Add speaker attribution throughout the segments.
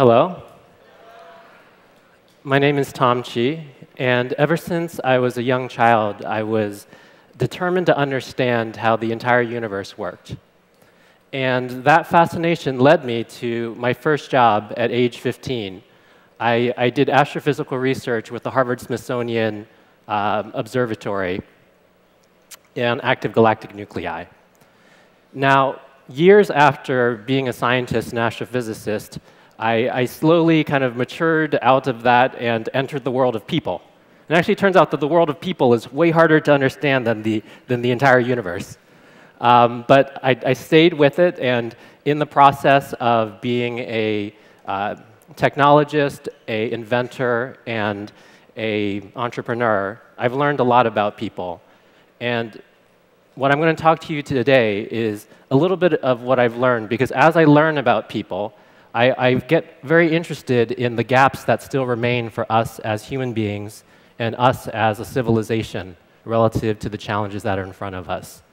Speaker 1: Hello. My name is Tom Chi, and ever since I was a young child, I was determined to understand how the entire universe worked. And that fascination led me to my first job at age 15. I did astrophysical research with the Harvard-Smithsonian Observatory and active galactic nuclei. Now, years after being a scientist and astrophysicist, I slowly kind of matured out of that and entered the world of people. And it actually turns out that the world of people is way harder to understand than the entire universe. But I stayed with it, and in the process of being a technologist, an inventor, and an entrepreneur, I've learned a lot about people. And what I'm going to talk to you today is a little bit of what I've learned, because as I learn about people, I get very interested in the gaps that still remain for us as human beings and us as a civilization relative to the challenges that are in front of us.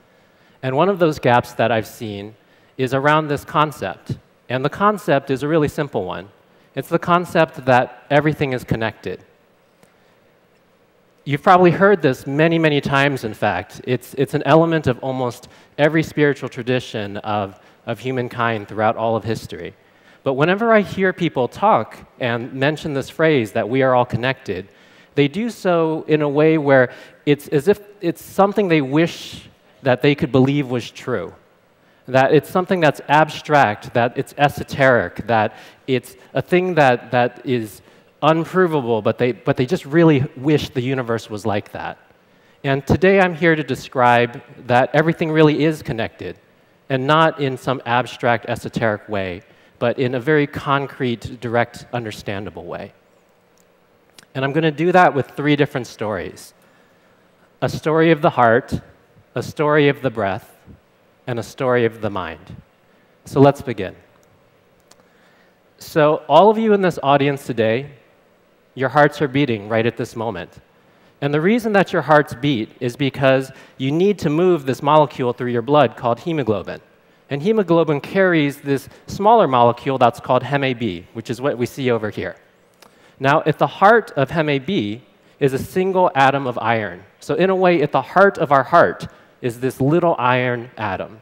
Speaker 1: And one of those gaps that I've seen is around this concept. And the concept is a really simple one. It's the concept that everything is connected. You've probably heard this many, many times, in fact. It's an element of almost every spiritual tradition of humankind throughout all of history. But whenever I hear people talk and mention this phrase that we are all connected, they do so in a way where it's as if it's something they wish that they could believe was true. That it's something that's abstract, that it's esoteric, that it's a thing that is unprovable, but they just really wish the universe was like that. And today I'm here to describe that everything really is connected, and not in some abstract, esoteric way, but in a very concrete, direct, understandable way. And I'm going to do that with 3 different stories. A story of the heart, a story of the breath, and a story of the mind. So let's begin. So all of you in this audience today, your hearts are beating right at this moment. And the reason that your hearts beat is because you need to move this molecule through your blood called hemoglobin. And hemoglobin carries this smaller molecule that's called HemA-B, which is what we see over here. Now, at the heart of HemA-B is a single atom of iron. So in a way, at the heart of our heart is this little iron atom.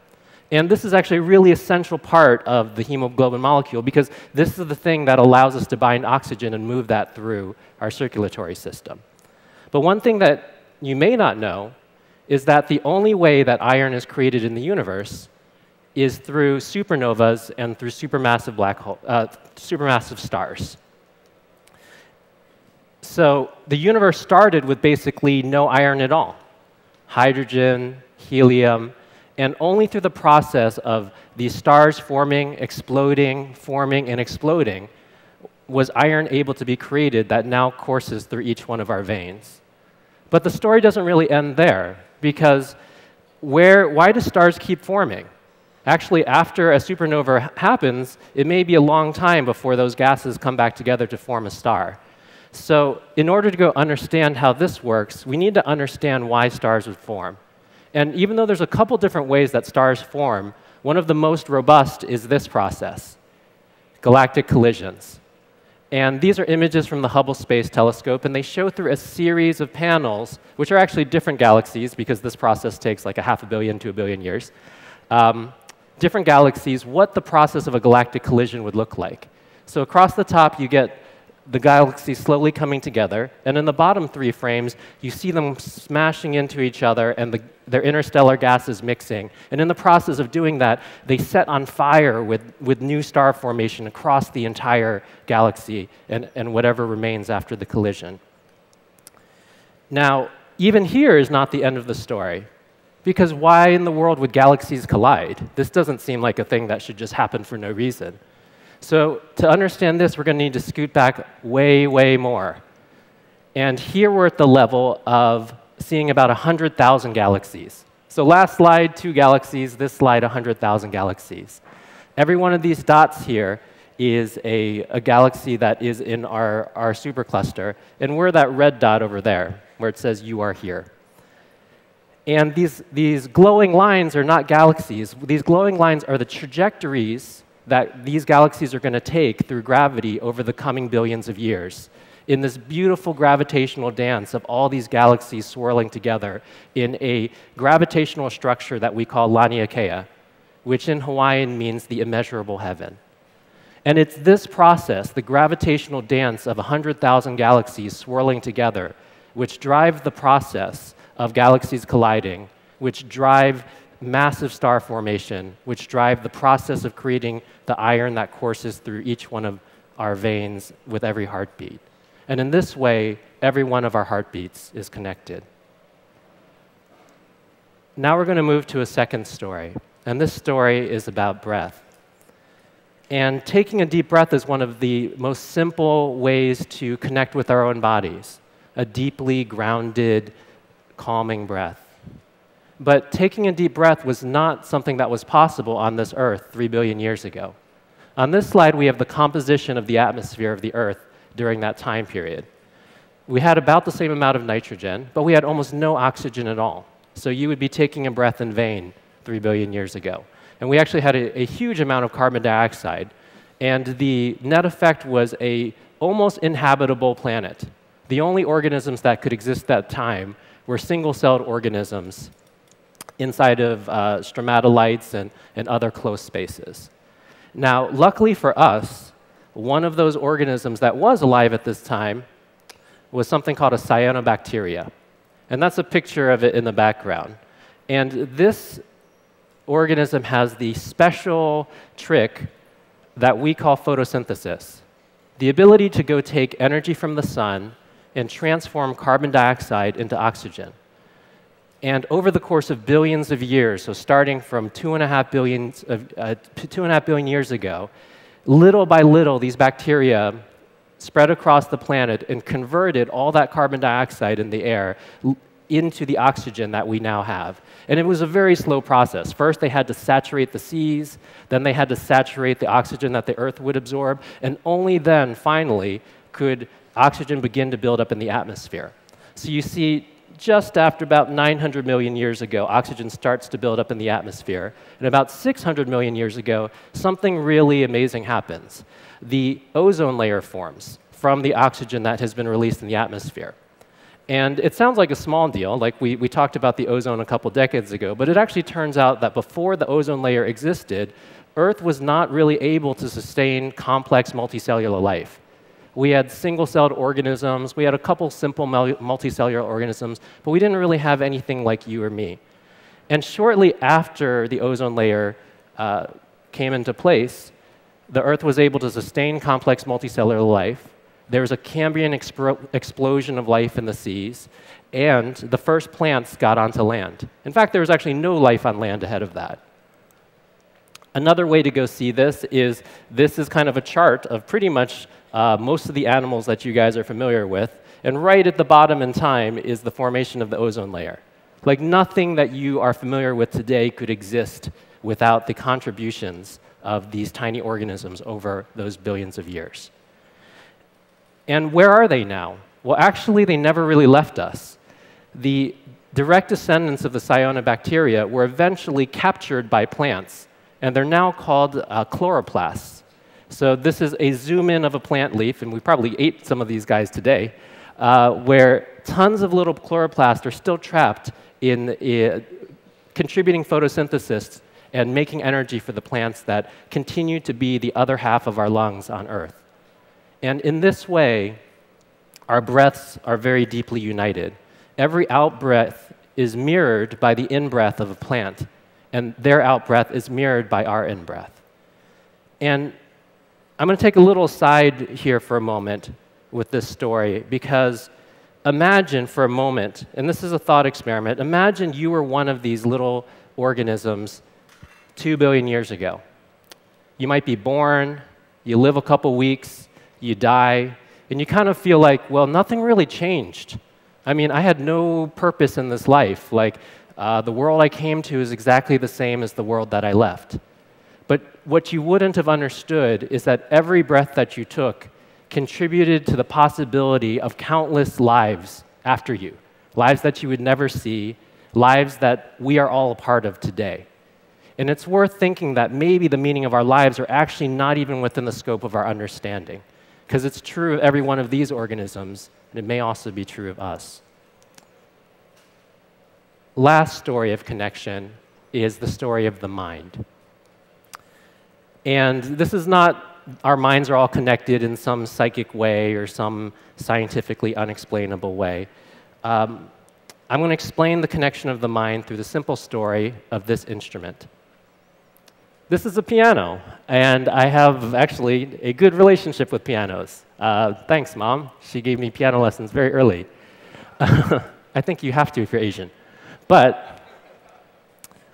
Speaker 1: And this is actually a really essential part of the hemoglobin molecule, because this is the thing that allows us to bind oxygen and move that through our circulatory system. But one thing that you may not know is that the only way that iron is created in the universe is through supernovas and through supermassive supermassive stars. So the universe started with basically no iron at all. Hydrogen, helium, and only through the process of these stars forming, exploding, forming, and exploding was iron able to be created that now courses through each one of our veins. But the story doesn't really end there, because why do stars keep forming? Actually, after a supernova happens, it may be a long time before those gases come back together to form a star. So in order to go understand how this works, we need to understand why stars would form. And even though there's a couple different ways that stars form, one of the most robust is this process, galactic collisions. And these are images from the Hubble Space Telescope, and they show through a series of panels, which are actually different galaxies, because this process takes like 500 million to 1 billion years. Different galaxies, what the process of a galactic collision would look like. So across the top, you get the galaxies slowly coming together, and in the bottom 3 frames, you see them smashing into each other and their interstellar gases mixing. And in the process of doing that, they set on fire with new star formation across the entire galaxy and whatever remains after the collision. Now, even here is not the end of the story. Because why in the world would galaxies collide? This doesn't seem like a thing that should just happen for no reason. So to understand this, we're going to need to scoot back way, way more. And here we're at the level of seeing about 100,000 galaxies. So last slide, 2 galaxies. This slide, 100,000 galaxies. Every one of these dots here is a galaxy that is in our supercluster. And we're that red dot over there, where it says you are here. And these glowing lines are not galaxies. These glowing lines are the trajectories that these galaxies are going to take through gravity over the coming billions of years, in this beautiful gravitational dance of all these galaxies swirling together in a gravitational structure that we call Laniakea, which in Hawaiian means the immeasurable heaven. And it's this process, the gravitational dance of 100,000 galaxies swirling together, which drive the process of galaxies colliding, which drive massive star formation, which drive the process of creating the iron that courses through each one of our veins with every heartbeat. And in this way, every one of our heartbeats is connected. Now we're going to move to a second story. And this story is about breath. And taking a deep breath is one of the most simple ways to connect with our own bodies, a deeply grounded, calming breath. But taking a deep breath was not something that was possible on this Earth 3 billion years ago. On this slide, we have the composition of the atmosphere of the Earth during that time period. We had about the same amount of nitrogen, but we had almost no oxygen at all. So you would be taking a breath in vain 3 billion years ago. And we actually had a huge amount of carbon dioxide. And the net effect was an almost inhabitable planet. The only organisms that could exist at that time were single-celled organisms inside of stromatolites and other close spaces. Now, luckily for us, one of those organisms that was alive at this time was something called a cyanobacteria. And that's a picture of it in the background. And this organism has the special trick that we call photosynthesis, the ability to go take energy from the sun and transform carbon dioxide into oxygen. And over the course of billions of years, so starting from 2.5 billion years ago, little by little, these bacteria spread across the planet and converted all that carbon dioxide in the air into the oxygen that we now have. And it was a very slow process. First, they had to saturate the seas, then they had to saturate the oxygen that the Earth would absorb, and only then, finally, could oxygen begin to build up in the atmosphere. So you see, just after about 900 million years ago, oxygen starts to build up in the atmosphere. And about 600 million years ago, something really amazing happens. The ozone layer forms from the oxygen that has been released in the atmosphere. And it sounds like a small deal, like we talked about the ozone a couple decades ago, but it actually turns out that before the ozone layer existed, Earth was not really able to sustain complex multicellular life. We had single-celled organisms, we had a couple simple multicellular organisms, but we didn't really have anything like you or me. And shortly after the ozone layer came into place, the Earth was able to sustain complex multicellular life. There was a Cambrian explosion of life in the seas, and the first plants got onto land. In fact, there was actually no life on land ahead of that. Another way to go see this is kind of a chart of pretty much most of the animals that you guys are familiar with, and right at the bottom in time is the formation of the ozone layer. Like nothing that you are familiar with today could exist without the contributions of these tiny organisms over those billions of years. And where are they now? Well, actually, they never really left us. The direct descendants of the cyanobacteria were eventually captured by plants, and they're now called chloroplasts. So this is a zoom-in of a plant leaf, and we probably ate some of these guys today, where tons of little chloroplasts are still trapped in contributing photosynthesis and making energy for the plants that continue to be the other half of our lungs on Earth. And in this way, our breaths are very deeply united. Every out-breath is mirrored by the in-breath of a plant, and their out-breath is mirrored by our in-breath. And I'm going to take a little aside here for a moment with this story, because imagine for a moment, and this is a thought experiment, imagine you were one of these little organisms 2 billion years ago. You might be born, you live a couple weeks, you die, and you kind of feel like, well, nothing really changed. I mean, I had no purpose in this life. Like, the world I came to is exactly the same as the world that I left. But what you wouldn't have understood is that every breath that you took contributed to the possibility of countless lives after you, lives that you would never see, lives that we are all a part of today. And it's worth thinking that maybe the meaning of our lives are actually not even within the scope of our understanding, because it's true of every one of these organisms, and it may also be true of us. Last story of connection is the story of the mind. And this is not our minds are all connected in some psychic way or some scientifically unexplainable way. I'm going to explain the connection of the mind through the simple story of this instrument. This is a piano, and I have actually a good relationship with pianos. Thanks, Mom. She gave me piano lessons very early. I think you have to if you're Asian. But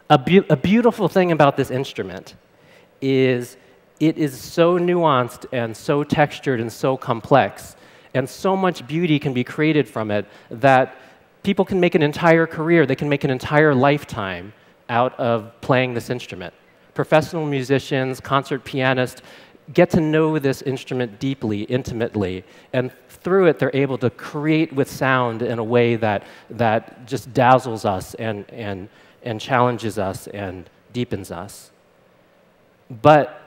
Speaker 1: a beautiful thing about this instrument is it is so nuanced and so textured and so complex, and so much beauty can be created from it that people can make an entire career, they can make an entire lifetime out of playing this instrument. Professional musicians, concert pianists get to know this instrument deeply, intimately, and through it they're able to create with sound in a way that just dazzles us and challenges us and deepens us. But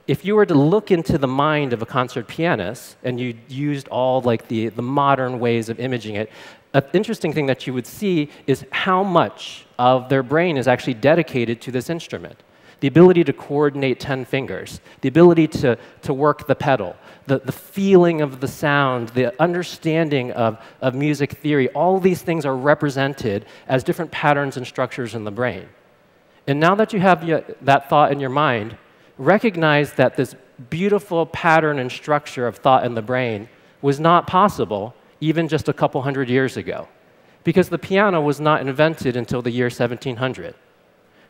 Speaker 1: if you were to look into the mind of a concert pianist and you used all like the modern ways of imaging it, an interesting thing that you would see is how much of their brain is actually dedicated to this instrument. The ability to coordinate 10 fingers, the ability to work the pedal, the feeling of the sound, the understanding of music theory, all these things are represented as different patterns and structures in the brain. And now that you have that thought in your mind, recognize that this beautiful pattern and structure of thought in the brain was not possible even just a couple hundred years ago, because the piano was not invented until the year 1700.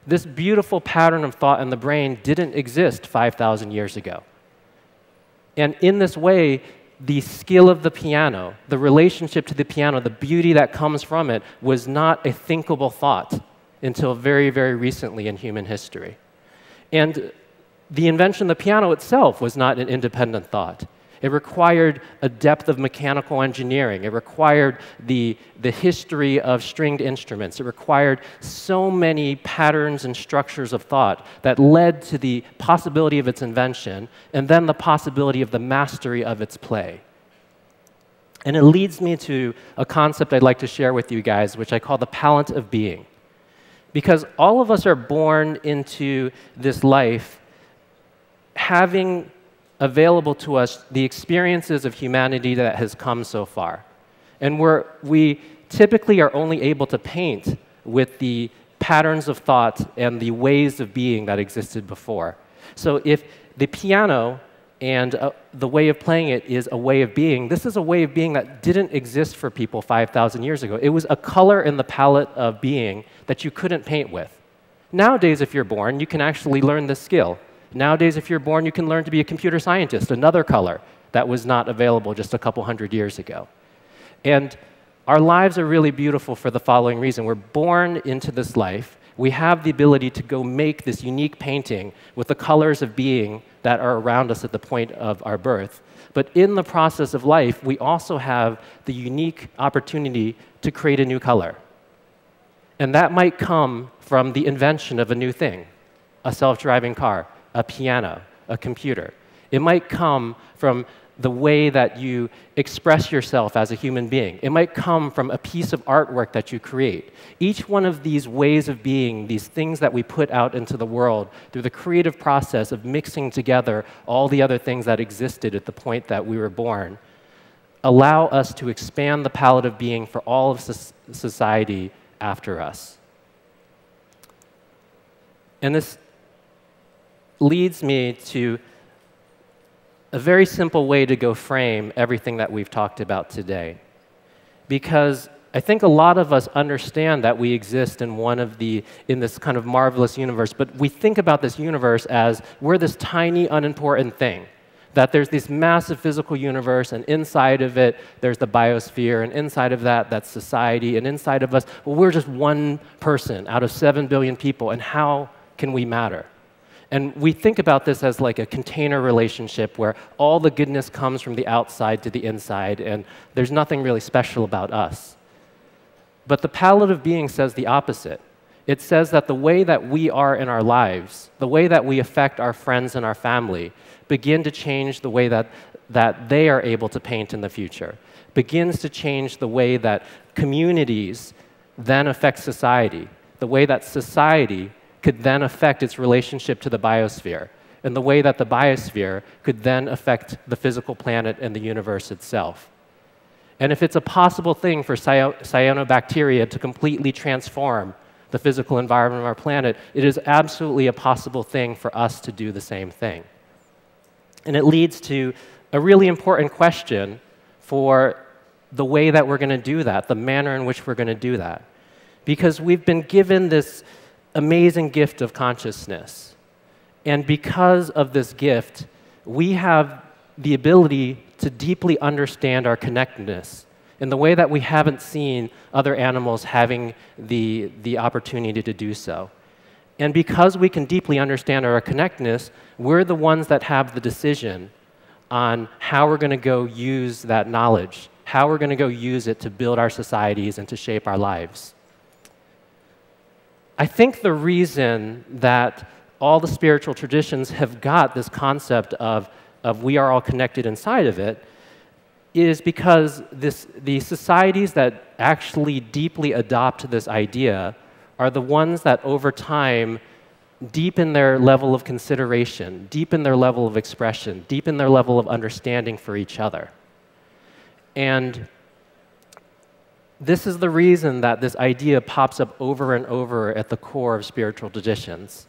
Speaker 1: This beautiful pattern of thought in the brain didn't exist 5,000 years ago. And in this way, the skill of the piano, the relationship to the piano, the beauty that comes from it was not a thinkable thought until very, very recently in human history. And the invention of the piano itself was not an independent thought. It required a depth of mechanical engineering. It required the history of stringed instruments. It required so many patterns and structures of thought that led to the possibility of its invention and then the possibility of the mastery of its play. And it leads me to a concept I'd like to share with you guys, which I call the Pallet of Being. Because all of us are born into this life having available to us the experiences of humanity that has come so far. And we typically are only able to paint with the patterns of thought and the ways of being that existed before. So if the piano and the way of playing it is a way of being, this is a way of being that didn't exist for people 5,000 years ago. It was a color in the palette of being that you couldn't paint with. Nowadays, if you're born, you can actually learn this skill. Nowadays, if you're born, you can learn to be a computer scientist, another color that was not available just a couple hundred years ago. And our lives are really beautiful for the following reason. We're born into this life. We have the ability to go make this unique painting with the colors of being that are around us at the point of our birth. But in the process of life, we also have the unique opportunity to create a new color. And that might come from the invention of a new thing, a self-driving car, a piano, a computer. It might come from the way that you express yourself as a human being. It might come from a piece of artwork that you create. Each one of these ways of being, these things that we put out into the world through the creative process of mixing together all the other things that existed at the point that we were born, allow us to expand the palette of being for all of society after us. And this leads me to a very simple way to go frame everything that we've talked about today. Because I think a lot of us understand that we exist in this kind of marvelous universe, but we think about this universe as we're this tiny, unimportant thing. That there's this massive physical universe, and inside of it, there's the biosphere, and inside of that, that's society, and inside of us, well, we're just one person out of 7 billion people, and how can we matter? And we think about this as like a container relationship where all the goodness comes from the outside to the inside, and there's nothing really special about us. But the Palette of Being says the opposite. it says that the way that we are in our lives, the way that we affect our friends and our family, begin to change the way that they are able to paint in the future, begins to change the way that communities then affect society, the way that society could then affect its relationship to the biosphere, and the way that the biosphere could then affect the physical planet and the universe itself. And if it's a possible thing for cyanobacteria to completely transform the physical environment of our planet, it is absolutely a possible thing for us to do the same thing. And it leads to a really important question for the way that we're going to do that, the manner in which we're going to do that. Because we've been given this amazing gift of consciousness. And because of this gift, we have the ability to deeply understand our connectedness in the way that we haven't seen other animals having the opportunity to do so. And because we can deeply understand our connectedness, we're the ones that have the decision on how we're going to go use that knowledge, how we're going to go use it to build our societies and to shape our lives. I think the reason that all the spiritual traditions have got this concept of we are all connected inside of it is because the societies that actually deeply adopt this idea are the ones that over time deepen their level of consideration, deepen their level of expression, deepen their level of understanding for each other. And this is the reason that this idea pops up over and over at the core of spiritual traditions.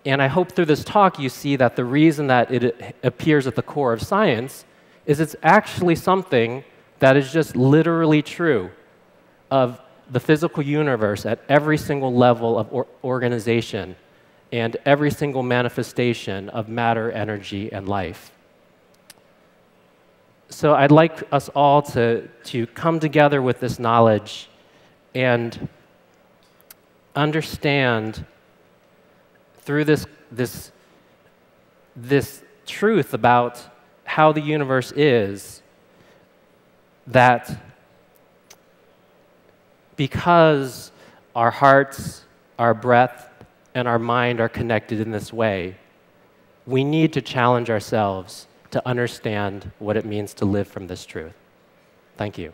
Speaker 1: And I hope through this talk you see that the reason that it appears at the core of science is it's actually something that is just literally true of the physical universe at every single level of organization and every single manifestation of matter, energy, and life. So I'd like us all to come together with this knowledge and understand through this truth about how the universe is, that because our hearts, our breath, and our mind are connected in this way, we need to challenge ourselves to understand what it means to live from this truth. Thank you.